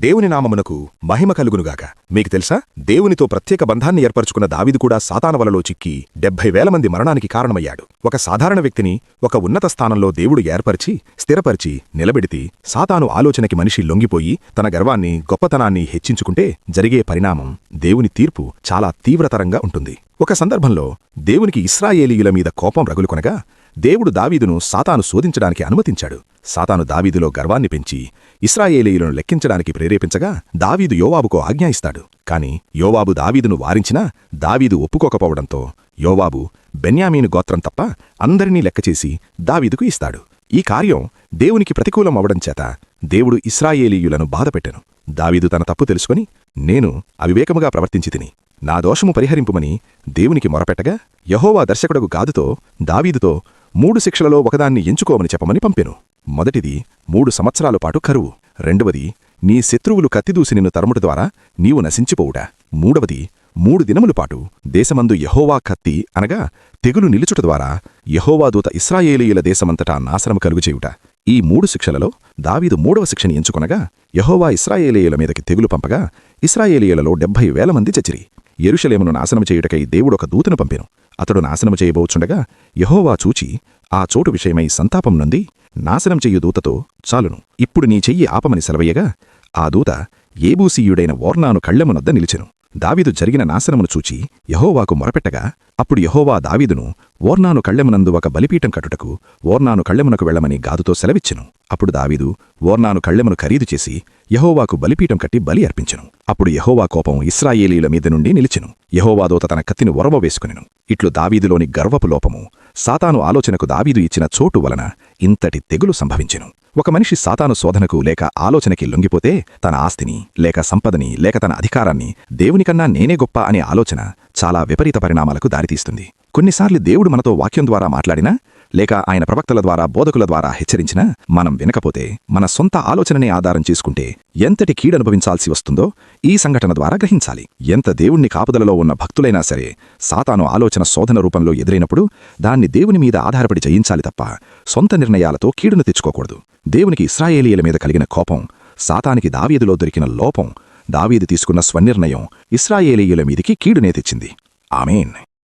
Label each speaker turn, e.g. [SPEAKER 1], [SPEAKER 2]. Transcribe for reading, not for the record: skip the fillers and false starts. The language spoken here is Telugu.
[SPEAKER 1] దేవుని నామమునకు మహిమ కలుగునుగాక. మీకు తెలుసా, దేవునితో ప్రత్యేక బంధాన్ని ఏర్పరచుకున్న దావీదు కూడా సాతాను వలలో చిక్కి 70,000 మంది మరణానికి కారణమయ్యాడు. ఒక సాధారణ వ్యక్తిని ఒక ఉన్నత స్థానంలో దేవుడు ఏర్పరిచి స్థిరపరిచి నిలబెడితే సాతాను ఆలోచనకి మనిషి లొంగిపోయి తన గర్వాన్ని గొప్పతనాన్ని హెచ్చించుకుంటే జరిగే పరిణామం దేవుని తీర్పు చాలా తీవ్రతరంగా ఉంటుంది. ఒక సందర్భంలో దేవునికి ఇశ్రాయేలీయుల మీద కోపం రగులుకొనగా దేవుడు దావీదును సాతాను శోధించడానికి అనుమతించాడు. సాతాను దావీదులో గర్వాన్ని పెంచి ఇశ్రాయేలీయులను లెక్కించడానికి ప్రేరేపించగా దావీదు యోవాబుకు ఆజ్ఞ ఇస్తాడు. కాని యోవాబు దావీదును వారించినా దావీదు ఒప్పుకోకపోవడంతో యోవాబు బెన్యామీను గోత్రం తప్ప అందరినీ లెక్కచేసి దావీదుకు ఇస్తాడు. ఈ కార్యం దేవునికి ప్రతికూలం అవడం చేత దేవుడు ఇశ్రాయేలీయులను బాధపెట్టెను. దావీదు తన తప్పు తెలుసుకుని, నేను అవివేకముగా ప్రవర్తించితిని, నా దోషము పరిహరింపుమని దేవునికి మొరపెట్టగా యెహోవా దర్శకుడగు గాదుతో దావీదుతో 3 శిక్షలలో ఒకదాన్ని ఎంచుకోమని చెప్పమని పంపెను. మొదటిది 3 సంవత్సరాల పాటు కరువు. రెండవది నీ శత్రువులు కత్తిదూసి నిన్ను తరుముట ద్వారా నీవు నశించిపోవుట. మూడవది 3 దినముల పాటు దేశమందు యెహోవా కత్తి అనగా తెగులు నిలుచుట ద్వారా యెహోవా దూత ఇశ్రాయేలీయుల దేశమంతటా నాశనము కలుగుచేయుట. ఈ 3 శిక్షలలో దావీదు 3వ శిక్షని ఎంచుకొనగా యెహోవా ఇశ్రాయేలీయుల మీదకి తెగులు పంపగా ఇశ్రాయేలీయులలో 70,000 మంది చచ్చిరి. యెరూషలేమును నాశనము చేయుటకై దేవుడొక దూతను పంపెను. అతడు నాశనము చేయబోచుండగా యెహోవా చూచి ఆ చోటు విషయమై సంతాపం నొంది నాశనం చెయ్యు దూతతో, చాలును, ఇప్పుడు నీ చెయ్యి ఆపమని సెలవయ్యగా ఆ దూత ఏబూసీయుడైన ఓర్నాను కళ్ళెమునొద్ద నిలిచెను. దావీదు జరిగిన నాశనమును చూచి యెహోవాకు మొరపెట్టగా అప్పుడు యెహోవా దావీదును ఓర్నాను కళ్ళెమునందు ఒక బలిపీఠం కట్టుటకు ఓర్నాను కళ్ళెమునకు వెళ్లమని గాదుతో సెలవిచ్చెను. అప్పుడు దావీదు ఓర్నాను కళ్ళెమును ఖరీదు చేసి యెహోవాకు బలిపీఠం కట్టి బలి అర్పించెను. అప్పుడు యెహోవా కోపం ఇశ్రాయేలీయుల మీద నుండి నిలిచెను. యెహోవా దూత తన కత్తిని ఒరవ వేసుకునెను. ఇట్లు దావీదులోని గర్వపు లోపము, సాతాను ఆలోచనకు దావీదు ఇచ్చిన చోటు వలన ఇంతటి తెగులు సంభవించెను. ఒక మనిషి సాతాను శోధనకు లేక ఆలోచనకి లొంగిపోతే తన ఆస్తిని లేక సంపదని లేక తన అధికారాన్ని దేవునికన్నా నేనే గొప్ప అనే ఆలోచన చాలా విపరీత పరిణామాలకు దారితీస్తుంది. కొన్నిసార్లు దేవుడు మనతో వాక్యం ద్వారా మాట్లాడినా లేక ఆయన ప్రవక్తల ద్వారా బోధకుల ద్వారా హెచ్చరించినా మనం వినకపోతే మన సొంత ఆలోచననే ఆధారం చేసుకుంటే ఎంతటి కీడనుభవించాల్సి వస్తుందో ఈ సంఘటన ద్వారా గ్రహించాలి. ఎంత దేవుణ్ణి కాపుదలలో ఉన్న భక్తులైనా సరే సాతాను ఆలోచన శోధన రూపంలో ఎదురైనప్పుడు దాన్ని దేవుని మీద ఆధారపడి జయించాలి తప్ప సొంత నిర్ణయాలతో కీడును తెచ్చుకోకూడదు. దేవునికి ఇశ్రాయేలీయుల మీద కలిగిన కోపం, సాతానికి దావీదులో దొరికిన లోపం, దావీదు తీసుకున్న స్వనిర్ణయం ఇశ్రాయేలీయుల మీదికి కీడునే తెచ్చింది. ఆమేన్.